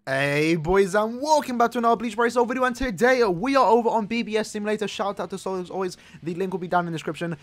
Hey boys, and welcome back to another Bleach Brave Soul video, and today we are over on BBS Simulator. Shout out to Soul as always, the link will be down in the description.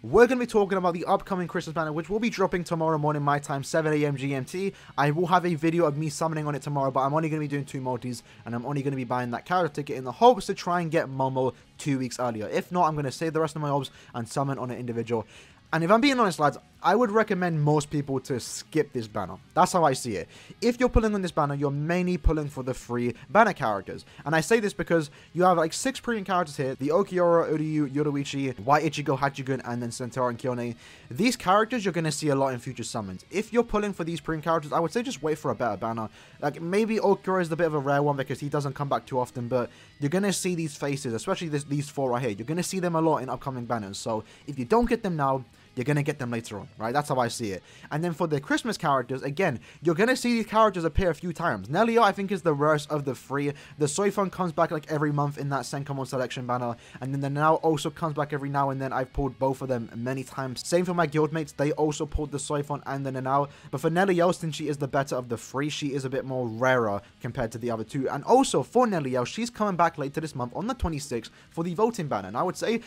We're going to be talking about the upcoming Christmas banner, which will be dropping tomorrow morning my time, 7 AM GMT. I will have a video of me summoning on it tomorrow, but I'm only going to be doing 2 multis, and I'm only going to be buying that character ticket in the hopes to try and get Momo 2 weeks earlier. If not, I'm going to save the rest of my orbs and summon on an individual. And if I'm being honest, lads, I would recommend most people to skip this banner. That's how I see it. If you're pulling on this banner, you're mainly pulling for the free banner characters. And I say this because you have like 6 premium characters here. The Okiura, Uryu, Yoruichi, White Ichigo, Hachigun, and then Centaur and Kyone. These characters you're going to see a lot in future summons. If you're pulling for these premium characters, I would say just wait for a better banner. Like maybe Okiura is a bit of a rare one because he doesn't come back too often. But you're going to see these faces, especially these 4 right here. You're going to see them a lot in upcoming banners. So if you don't get them now, you're going to get them later on, right? That's how I see it. And then for the Christmas characters, again, you're going to see these characters appear a few times. Nelio, I think, is the rarest of the 3. The Soifon comes back like every month in that Senkamon selection banner. And then the Now also comes back every now and then. I've pulled both of them many times. Same for my guildmates. They also pulled the Soifon and the Now. But for Nelio, since she is the better of the 3, she is a bit more rarer compared to the other 2. And also for Nelio, she's coming back later this month on the 26th for the voting banner. And I would say,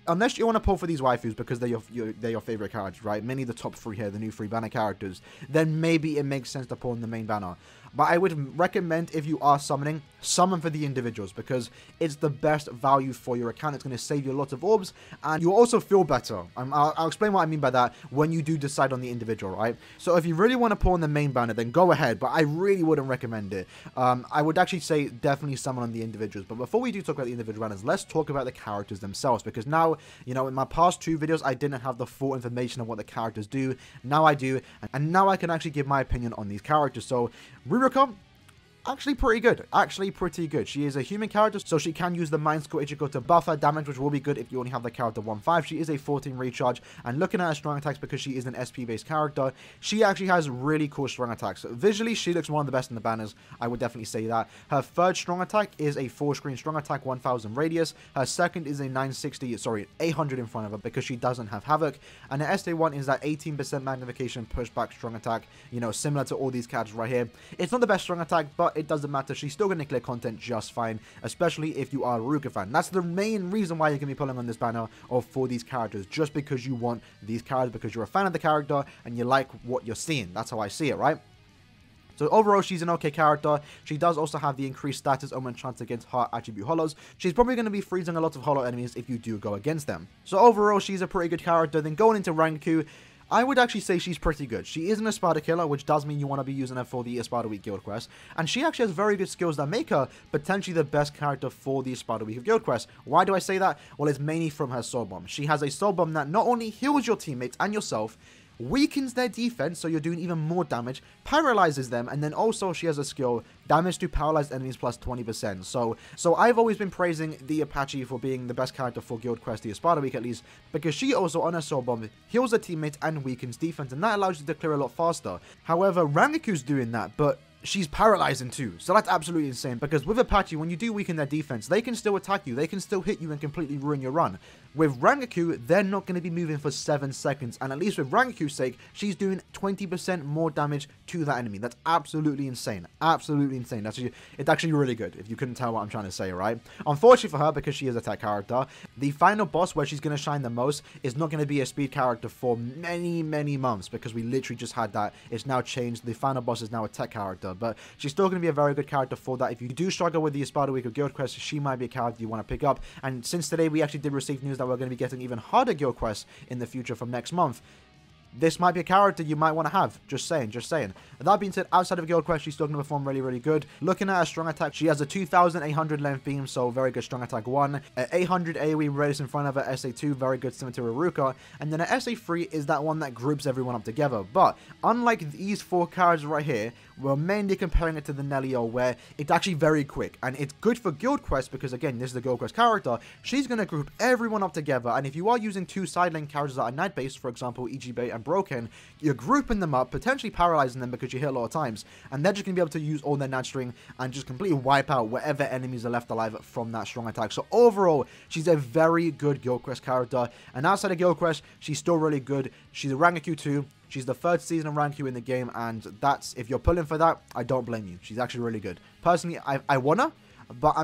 unless you want to pull for these waifus because they're your favorite characters, right? Many of the top 3 here, the new 3 banner characters, then maybe it makes sense to pull in the main banner. But I would recommend, if you are summoning, summon for the individuals because it's the best value for your account. It's going to save you a lot of orbs and you'll also feel better. I'll explain what I mean by that when you do decide on the individual, right? So if you really want to pull in the main banner, then go ahead, but I really wouldn't recommend it. I would actually say definitely summon on the individuals. But before we do talk about the individual banners, let's talk about the characters themselves because now, you know, in my past 2 videos, I didn't have the full information of what the characters do. Now I do, and now I can actually give my opinion on these characters. So Ruroka, actually pretty good. Actually pretty good. She is a human character, so she can use the Mind Skull Ichigo to buff her damage, which will be good if you only have the character 1-5. She is a 14 recharge, and looking at her strong attacks, because she is an SP-based character, she actually has really cool strong attacks. Visually, she looks one of the best in the banners. I would definitely say that. Her third strong attack is a 4-screen strong attack, 1000 radius. Her second is a 800 in front of her because she doesn't have Havoc. And the SA1 is that 18% magnification pushback strong attack, you know, similar to all these characters right here. It's not the best strong attack, but it doesn't matter. She's still going to clear content just fine, especially if you are a Ruroka fan. That's the main reason why you're going to be pulling on this banner or for these characters, just because you want these characters, because you're a fan of the character and you like what you're seeing. That's how I see it, right? So overall, she's an okay character. She does also have the increased status omen chance against heart attribute holos. She's probably going to be freezing a lot of holo enemies if you do go against them. So overall, she's a pretty good character. Then going into Rangaku, I would actually say she's pretty good. She is an Espada killer, which does mean you want to be using her for the Espada Week Guild Quest. And she actually has very good skills that make her potentially the best character for the Espada Week of Guild Quest. Why do I say that? Well, it's mainly from her Soul Bomb. She has a Soul Bomb that not only heals your teammates and yourself, weakens their defense, so you're doing even more damage, paralyzes them, and then also she has a skill, damage to paralyzed enemies plus 20%. So I've always been praising the Apache for being the best character for Guild Quest, the Espada Week at least, because she also, on her Soul Bomb, heals her teammates and weakens defense, and that allows you to clear a lot faster. However, Rangaku's doing that, but she's paralyzing too, so that's absolutely insane, because with Apache, when you do weaken their defense, they can still attack you, they can still hit you and completely ruin your run. With Rangaku, they're not going to be moving for 7 seconds, and at least with Rangaku's sake, she's doing 20% more damage to that enemy. That's absolutely insane. Absolutely insane. It's actually really good, if you couldn't tell what I'm trying to say, right? Unfortunately for her, because she is a tech character, the final boss where she's going to shine the most is not going to be a speed character for many, many months, because we literally just had that. It's now changed. The final boss is now a tech character, but she's still going to be a very good character for that. If you do struggle with the Espada Week of Guild Quest, she might be a character you want to pick up. And since today we actually did receive news that we're going to be getting even harder Guild Quests in the future from next month, this might be a character you might want to have. Just saying, just saying. That being said, outside of Guild Quest, she's still going to perform really, really good. Looking at her strong attack, she has a 2800 length beam, so very good strong attack 1. 800 AoE radius in front of her SA2, very good similar to Ruroka. And then her SA3 is that one that groups everyone up together. But unlike these 4 characters right here, we're mainly comparing it to the Nelio, where it's actually very quick. And it's good for Guild Quest because, again, this is the Guild Quest character. She's going to group everyone up together. And if you are using 2 side lane characters that are night-based, for example, Ichibe and Broken, you're grouping them up, potentially paralyzing them because you hit a lot of times. And they're just going to be able to use all their nat string and just completely wipe out whatever enemies are left alive from that strong attack. So overall, she's a very good Guild Quest character. And outside of Guild Quest, she's still really good. She's a Rangaku 2. She's the 3rd season rank you in the game, and that's, if you're pulling for that, I don't blame you. She's actually really good. Personally, I want her, but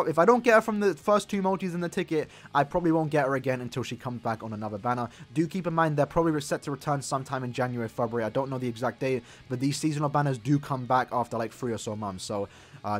if I don't get her from the first 2 multis in the ticket, I probably won't get her again until she comes back on another banner. Do keep in mind they're probably set to return sometime in January, February. I don't know the exact date, but these seasonal banners do come back after like 3 or so months, so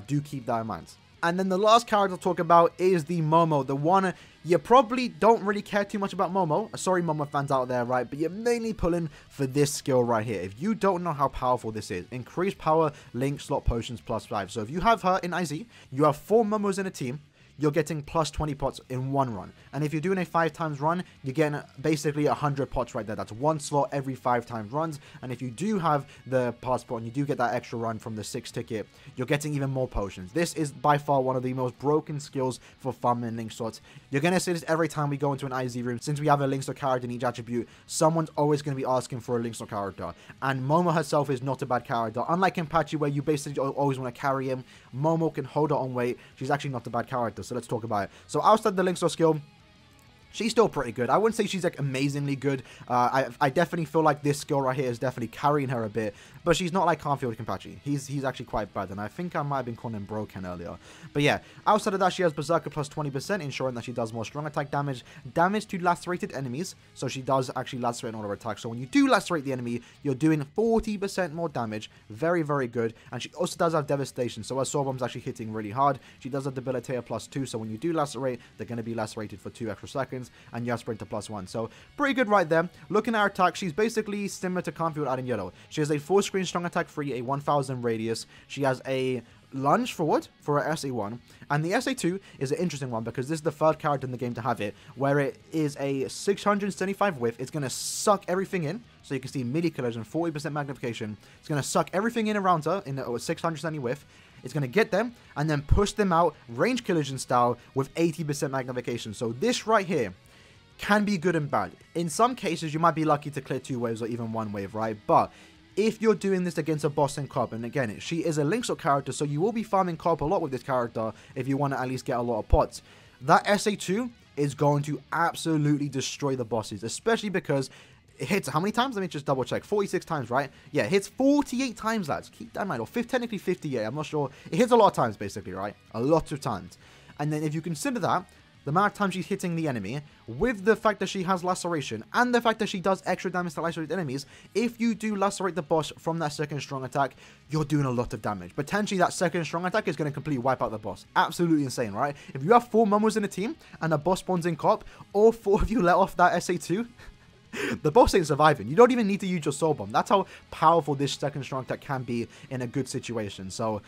do keep that in mind. And then the last character to talk about is the Momo, the one you probably don't really care too much about Momo. Sorry, Momo fans out there, right? But you're mainly pulling for this skill right here. If you don't know how powerful this is, increased power, link, slot potions, +5. So if you have her in IZ, you have 4 Momos in a team, you're getting plus 20 pots in 1 run. And if you're doing a 5 times run, you're getting basically 100 pots right there. That's 1 slot every 5 times runs. And if you do have the passport and you do get that extra run from the 6 ticket, you're getting even more potions. This is by far one of the most broken skills for farming link slots. You're going to see this every time we go into an IZ room. Since we have a link slot character in each attribute, someone's always going to be asking for a link slot character. And Momo herself is not a bad character. Unlike Kenpachi, where you basically always want to carry him, Momo can hold her own weight. She's actually not a bad character. So let's talk about it. So outside the link slot skill, she's still pretty good. I wouldn't say she's like amazingly good. I definitely feel like this skill right here is definitely carrying her a bit, but she's not like Canfield Kenpachi. He's actually quite bad, and I think I might have been calling him Broken earlier. But yeah, outside of that, she has Berserker plus 20%, ensuring that she does more strong attack damage, damage to lacerated enemies, so she does actually lacerate on her attack. So when you do lacerate the enemy, you're doing 40% more damage. Very, very good. And she also does have Devastation, so her Sword Bomb's actually hitting really hard. She does have Debilitator plus 2, so when you do lacerate, they're going to be lacerated for 2 extra seconds, and you have Sprinter plus 1. So pretty good right there. Looking at her attack, she's basically similar to Canfield out in yellow. She has a 4-screen strong attack free, a 1000 radius. She has a lunge forward for her SA1, and the SA2 is an interesting one because this is the 3rd character in the game to have it, where it is a 675 whiff. It's going to suck everything in, so you can see melee collision, 40% magnification. It's going to suck everything in around her in a 670 whiff. It's going to get them and then push them out range collision style with 80% magnification. So this right here can be good and bad. In some cases, you might be lucky to clear 2 waves or even 1 wave, right? But if you're doing this against a boss in Cobb, and again, she is a link slot character, so you will be farming Cobb a lot with this character if you want to at least get a lot of pots. That SA2 is going to absolutely destroy the bosses, especially because it hits how many times? Let me just double check. 46 times, right? Yeah, it hits 48 times, lads. Keep that in mind. Or technically 58. I'm not sure. It hits a lot of times, basically, right? A lot of times. And then if you consider that, the amount of times she's hitting the enemy, with the fact that she has laceration, and the fact that she does extra damage to lacerated enemies, if you do lacerate the boss from that 2nd strong attack, you're doing a lot of damage. Potentially that 2nd strong attack is going to completely wipe out the boss. Absolutely insane, right? If you have 4 Momos in a team, and a boss spawns in Cop, all 4 of you let off that SA2, the boss ain't surviving. You don't even need to use your Soul Bomb. That's how powerful this 2nd strong attack can be in a good situation. So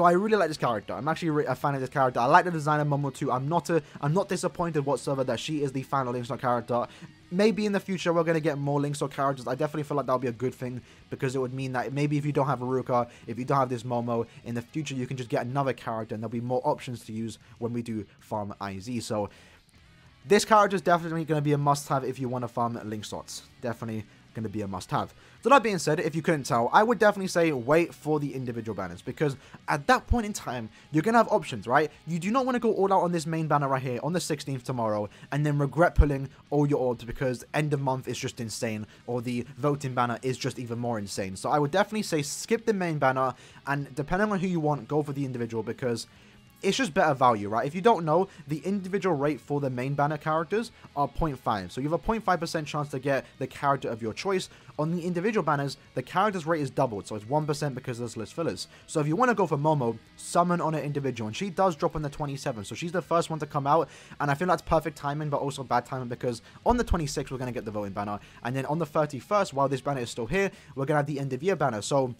I really like this character. I'm actually a fan of this character. I like the design of Momo too. I'm not disappointed whatsoever that she is the final link slot character. Maybe in the future we're going to get more link slot characters. I definitely feel like that'll be a good thing, because it would mean that maybe if you don't have Aruka, if you don't have this Momo, in the future you can just get another character and there'll be more options to use when we do farm IZ. So this character is definitely going to be a must-have if you want to farm link slots. Definitely going to be a must-have. So that being said, if you couldn't tell, I would definitely say wait for the individual banners, because at that point in time, you're going to have options, right? You do not want to go all out on this main banner right here on the 16th tomorrow and then regret pulling all your orbs because end of month is just insane, or the voting banner is just even more insane. So I would definitely say skip the main banner, and depending on who you want, go for the individual, because it's just better value, right? If you don't know, the individual rate for the main banner characters are 0.5. So you have a 0.5% chance to get the character of your choice. On the individual banners, the character's rate is doubled. So it's 1% because there's less fillers. So if you want to go for Momo, summon on an individual. And she does drop on the 27th. So she's the first one to come out. And I feel that's perfect timing, but also bad timing, because on the 26th, we're going to get the voting banner. And then on the 31st, while this banner is still here, we're going to have the end of year banner. So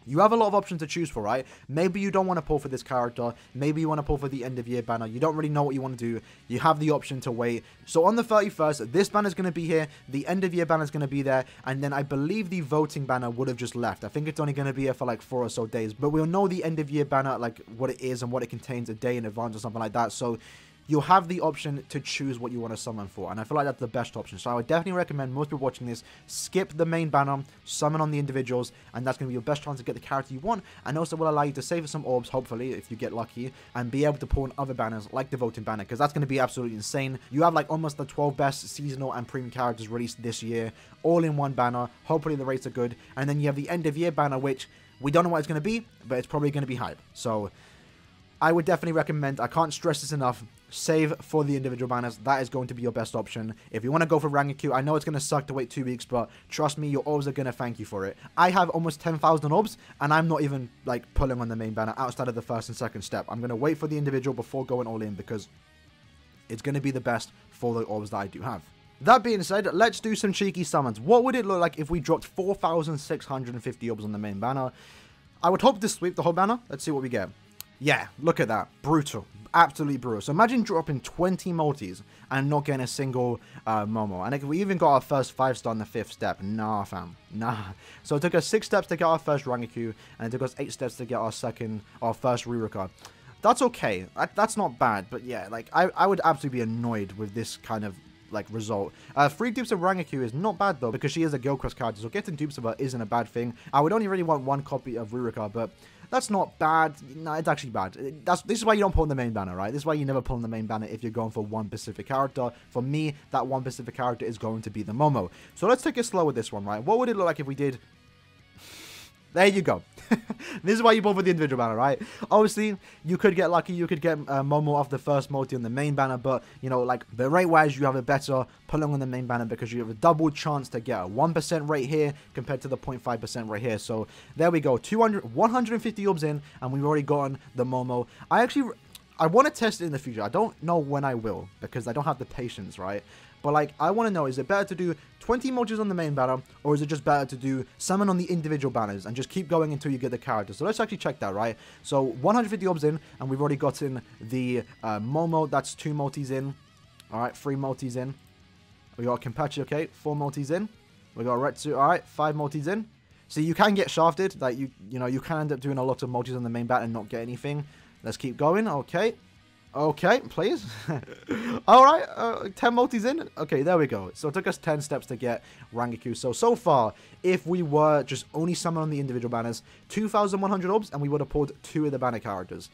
you have a lot of options to choose for, right? Maybe you don't want to pull for this character. Maybe you want to pull for the end of year banner. You don't really know what you want to do. You have the option to wait. So on the 31st, this banner is going to be here. The end of year banner is going to be there. And then I believe the voting banner would have just left. I think it's only going to be here for like 4 or so days. But we'll know the end of year banner, like what it is and what it contains a day in advance or something like that. So you'll have the option to choose what you want to summon for, and I feel like that's the best option. So I would definitely recommend most people watching this skip the main banner, summon on the individuals, and that's going to be your best chance to get the character you want, and also will allow you to save some orbs, hopefully, if you get lucky, and be able to pull in other banners like the voting banner, because that's going to be absolutely insane. You have like almost the 12 best seasonal and premium characters released this year, all in one banner. Hopefully the rates are good, and then you have the end of year banner, which we don't know what it's going to be, but it's probably going to be hype. So I would definitely recommend, I can't stress this enough, save for the individual banners. That is going to be your best option. If you want to go for Rangaku, I know it's going to suck to wait 2 weeks, but trust me, your orbs are going to thank you for it. I have almost 10,000 orbs, and I'm not even like pulling on the main banner outside of the first and second step. I'm going to wait for the individual before going all in, because it's going to be the best for the orbs that I do have. That being said, let's do some cheeky summons. What would it look like if we dropped 4,650 orbs on the main banner? I would hope to sweep the whole banner. Let's see what we get. Yeah, look at that. Brutal. Absolutely brutal. So imagine dropping 20 multis and not getting a single Momo. And we even got our first 5-star in the 5th step. Nah, fam. Nah. So it took us 6 steps to get our first Rangaku, and it took us 8 steps to get our first Ruruka. That's okay. That's not bad. But yeah, like I would absolutely be annoyed with this kind of like result. 3 dupes of Rangaku is not bad though, because she is a Guildcrest character, so getting dupes of her isn't a bad thing. I would only really want 1 copy of Ruruka, but that's not bad. No, it's actually bad. This is why you don't pull on the main banner, right? This is why you never pull on the main banner if you're going for one specific character. For me, that one specific character is going to be the Momo. So let's take it slow with this one, right? What would it look like if we did... There you go. This is why you pull for the individual banner, right? Obviously, you could get lucky. You could get Momo off the first multi on the main banner. But, you know, like, the rate-wise, you have a better pulling on the main banner because you have a double chance to get a 1% rate here compared to the 0.5% right here. So, there we go. 150 orbs in, and we've already gotten the Momo. I want to test it in the future. I don't know when I will, because I don't have the patience, right? But, like, I want to know, is it better to do 20 emojis on the main banner, or is it just better to do summon on the individual banners and just keep going until you get the character? So let's actually check that, right? So 150 orbs in, and we've already gotten the Momo. That's 2 multis in. All right, 3 multis in. We got Kenpachi, okay, 4 multis in. We got Retsu, all right, 5 multis in. So you can get shafted. Like, you know, you can end up doing a lot of multis on the main banner and not get anything. Let's keep going, okay. Okay, please. Alright, 10 multis in. Okay, there we go. So it took us 10 steps to get Rangaku. So far, if we were just only summon on the individual banners, 2,100 orbs, and we would have pulled 2 of the banner characters.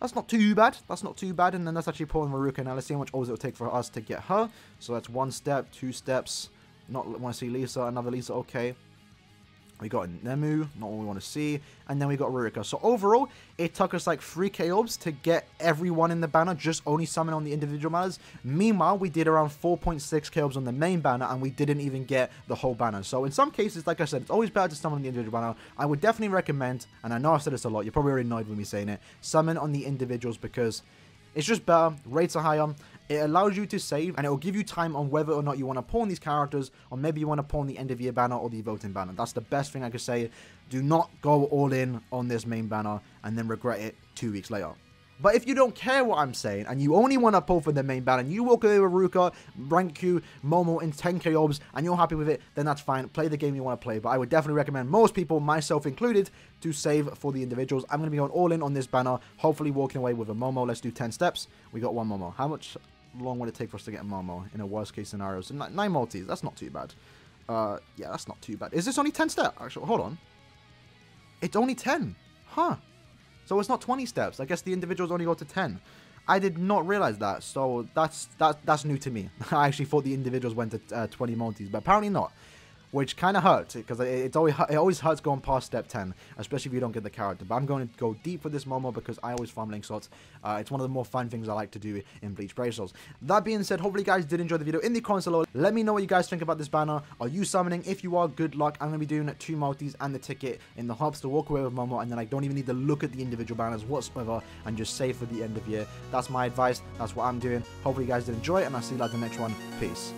That's not too bad. That's not too bad. And then that's actually pulling Ruruka. Now let's see how much orbs it will take for us to get her. So that's 1 step, 2 steps. Not want to see Lisa. Another Lisa, okay. We got Nemu, not what we want to see, and then we got Ruruka. So overall, it took us like 3k orbs to get everyone in the banner, just only summon on the individual banners. Meanwhile, we did around 4.6k orbs on the main banner, and we didn't even get the whole banner. So in some cases, like I said, it's always better to summon on the individual banner. I would definitely recommend, and I know I've said this a lot, you're probably already annoyed with me saying it, summon on the individuals because it's just better, rates are higher. It allows you to save, and it will give you time on whether or not you want to pawn these characters, or maybe you want to pawn the end of year banner or the voting banner. That's the best thing I could say. Do not go all in on this main banner and then regret it 2 weeks later. But if you don't care what I'm saying, and you only want to pull for the main banner, and you walk away with Ruruka, Rangaku, Momo in 10k orbs, and you're happy with it, then that's fine. Play the game you want to play. But I would definitely recommend most people, myself included, to save for the individuals. I'm going to be going all in on this banner, hopefully walking away with a Momo. Let's do 10 steps. We got 1 Momo. How much long would it take for us to get a Momo in a worst case scenario? So 9 multis, that's not too bad. Yeah, that's not too bad. Is this only 10 steps? Actually, hold on. It's only 10. Huh. So it's not 20 steps. I guess the individuals only go to 10. I did not realize that. So that's new to me. I actually thought the individuals went to 20 multis, but apparently not. Which kind of hurts, because it always hurts going past step 10, especially if you don't get the character. But I'm going to go deep with this Momo because I always farm link slots. It's one of the more fun things I like to do in Bleach Brave Souls. That being said, hopefully you guys did enjoy the video. In the comments below, let me know what you guys think about this banner. Are you summoning? If you are, good luck. I'm going to be doing 2 multis and the ticket in the hopes to walk away with Momo, and then I don't even need to look at the individual banners whatsoever and just save for the end of year. That's my advice. That's what I'm doing. Hopefully you guys did enjoy it, and I'll see you guys in the next one. Peace.